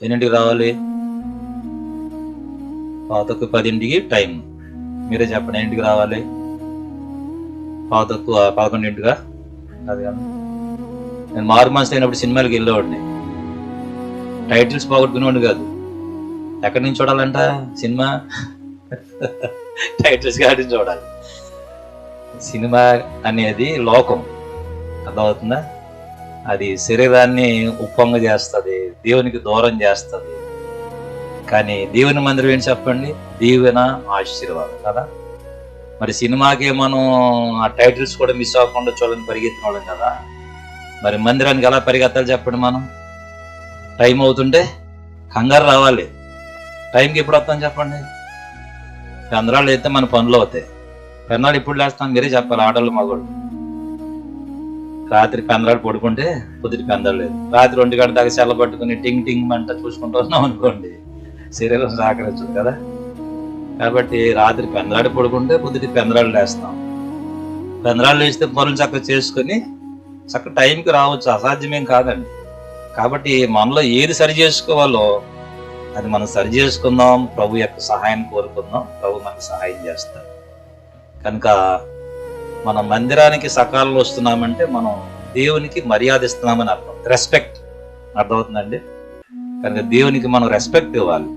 ఎన్నింటికి రావాలి? 10:10కి టైం. మీరే చెప్పండి, ఎన్నింటికి రావాలి? 11:11గా? అది కాదు, నేను మారు మనసు అయినప్పుడు సినిమాలకి వెళ్ళేవాడిని. టైటిల్స్ పోగొట్టుకునేవాడిని కాదు. ఎక్కడి నుంచి చూడాలంట సినిమా? టైటిల్స్ కాడి నుంచి చూడాలి. సినిమా అనేది లోకం, అర్థమవుతుందా? అది శరీరాన్ని ఉప్పొంగ చేస్తుంది, దేవునికి దూరం చేస్తుంది. కానీ దేవుని మందిరం ఏంటి చెప్పండి? దీవెన, ఆశీర్వాదం కదా. మరి సినిమాకి మనం ఆ టైటిల్స్ కూడా మిస్ అవ్వకుండా చూడని పరిగెత్తిన వాళ్ళం కదా. మరి మందిరానికి ఎలా పరిగెత్తాలి చెప్పండి? మనం టైం అవుతుంటే కంగారు రావాలి. టైంకి ఎప్పుడు వస్తాం చెప్పండి? పెందరాళ్ళు అయితే మన పనులు అవుతాయి. పెందరాళ్ళు ఇప్పుడు లేస్తాం? మీరే చెప్పాలి, ఆడవాళ్ళు మగవాళ్ళు. రాత్రి పెందరాళ్ళు పడుకుంటే పొద్దుటి పెందరాలు లేదు. రాత్రి 2 గంటల దాకా సెల్ల పట్టుకుని టింగ్ టింగ్ అంట చూసుకుంటూ ఉన్నాం అనుకోండి, శరీరం సహకరించు కదా. కాబట్టి రాత్రి పెందరాడు పడుకుంటే పొద్దుటి పెందరాళ్ళు లేస్తాం. పెందరాళ్ళు లేస్తే పనులు చక్కగా చేసుకుని చక్కగా టైంకి రావచ్చు, అసాధ్యమేం కాదండి. కాబట్టి మనలో ఏది సరి చేసుకోవాలో అది మనం సరి చేసుకుందాం, ప్రభు యొక్క సహాయం కోరుకుందాం, ప్రభు మనకు సహాయం చేస్తాడు. కనుక మన మందిరానికి సకాలంలో వస్తున్నామంటే మనం దేవునికి మర్యాద ఇస్తున్నామని అర్థం, రెస్పెక్ట్. అర్థమవుతుందండి? కనుక దేవునికి మనం రెస్పెక్ట్ ఇవ్వాలి.